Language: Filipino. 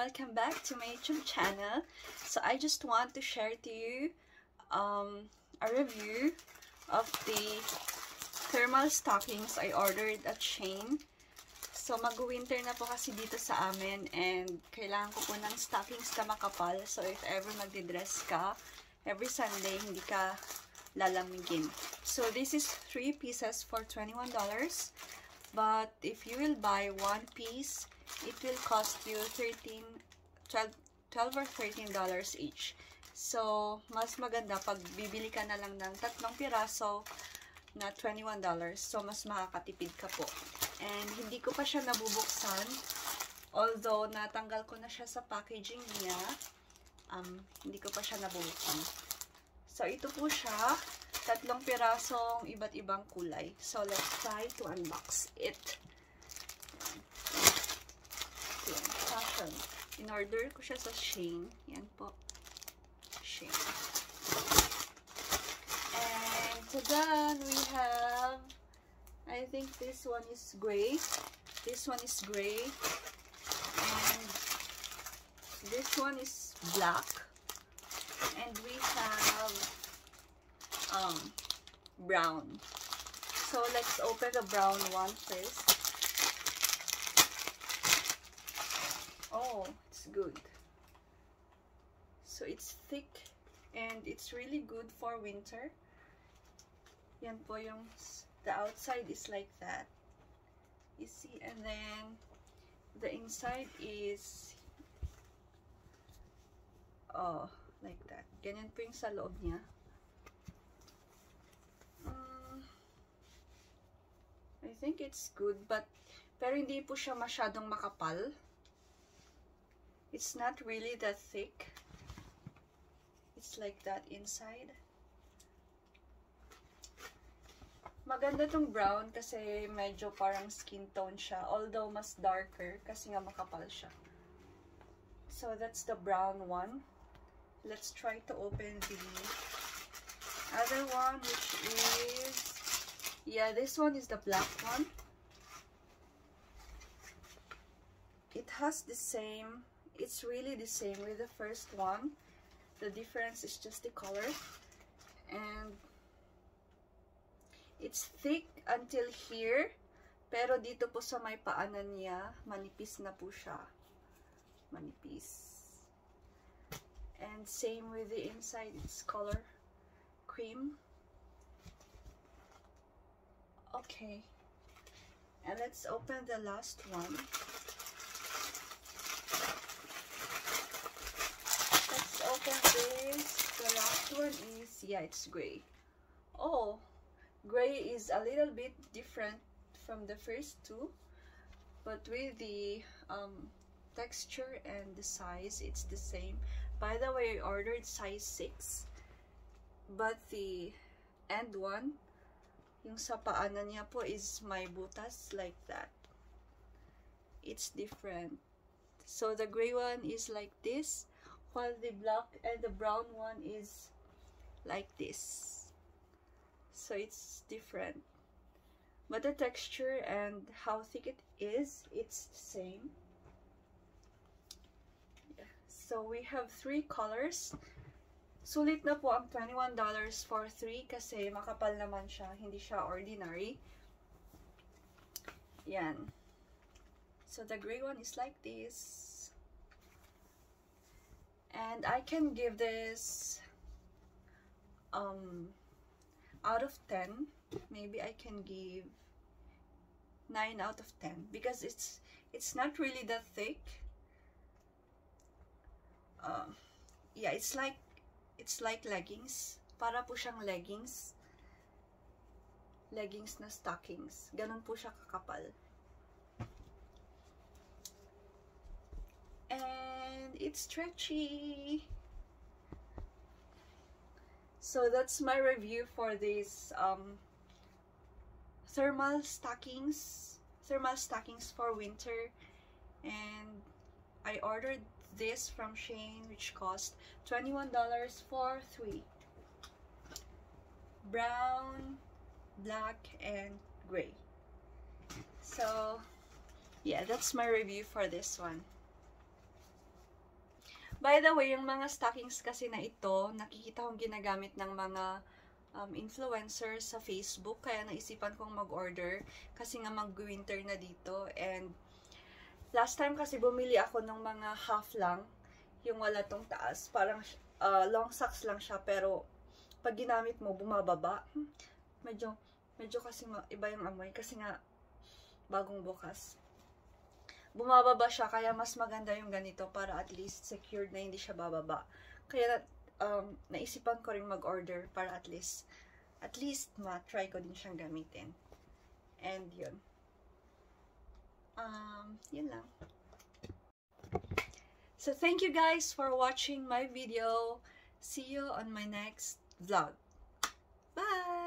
welcome back to my YouTube channel. So I just want to share to you a review of the thermal stockings I ordered at Shein. So mag-winter na po kasi dito sa amin and kailangan ko po ng stockings na makapal. So if ever magdi-dress ka, every Sunday hindi ka lalamigin. So this is 3 pieces for $21. But if you will buy 1 piece, it will cost you $12 or $13 each. So, mas maganda pag bibili ka na lang ng 3 piraso na $21. So, mas makakatipid ka po. And hindi ko pa siya nabubuksan. Although, natanggal ko na siya sa packaging niya. Hindi ko pa siya nabubuksan. So, ito po siya. 3 pirasong iba't ibang kulay. So, let's try to unbox it. Fashion. In-order ko siya sa Shein. Yan po. Shein. And so then we have, I think this one is gray. This one is gray. And this one is black. And we have brown. So let's open the brown one first. Oh, it's good. So it's thick and it's really good for winter. Yan po yung, the outside is like that. You see, and then the inside is like that. Ganyan po yung sa loob niya. I think it's good, pero hindi po siya masyadong makapal. It's not really that thick. It's like that inside. Maganda tong brown kasi medyo parang skin tone siya. Although mas darker kasi nga makapal siya. So that's the brown one. Let's try to open the other one, which is, yeah, this one is the black one. It has the same, it's really the same with the first one. The difference is just the color. And it's thick until here. Pero dito po sa may paanan niya, manipis na po siya. Manipis. And same with the inside, it's color cream. Okay. And let's open the last one. Let's open this. The last one is, yeah, it's gray. Oh, gray is a little bit different from the first two. But with the texture and the size, it's the same. By the way, I ordered size 6. But the end one, yung sa paanan niya po is may butas like that. It's different. So the gray one is like this, while the black and the brown one is like this. So it's different. But the texture and how thick it is, it's the same. Yeah. So we have 3 colors. Sulit na po ang $21 for 3 kasi makapal naman siya. Hindi siya ordinary. Yan. So the gray one is like this. And I can give this out of 10. Maybe I can give 9 out of 10 because it's not really that thick. Yeah, it's like leggings. Para po siyang leggings. Leggings na stockings. Ganun po siya kakapal. And it's stretchy. So that's my review for these thermal stockings for winter. And I ordered this from Shein, which cost $21 for 3. Brown, black, and gray. So yeah, that's my review for this one. By the way, yung mga stockings kasi na ito, nakikita kong ginagamit ng mga influencers sa Facebook. Kaya naisipan kong mag-order kasi nga mag-winter na dito. And last time kasi bumili ako ng mga half lang, yung wala tong taas. Parang long socks lang siya, pero pag ginamit mo, bumababa. Medyo kasi iba yung amoy kasi nga bagong bukas. Bumababa siya, kaya mas maganda yung ganito para at least secured na hindi siya bababa. Kaya naisipan ko rin mag-order para at least ma-try ko din siyang gamitin. And yun. Yun lang. So thank you guys for watching my video. See you on my next vlog. Bye!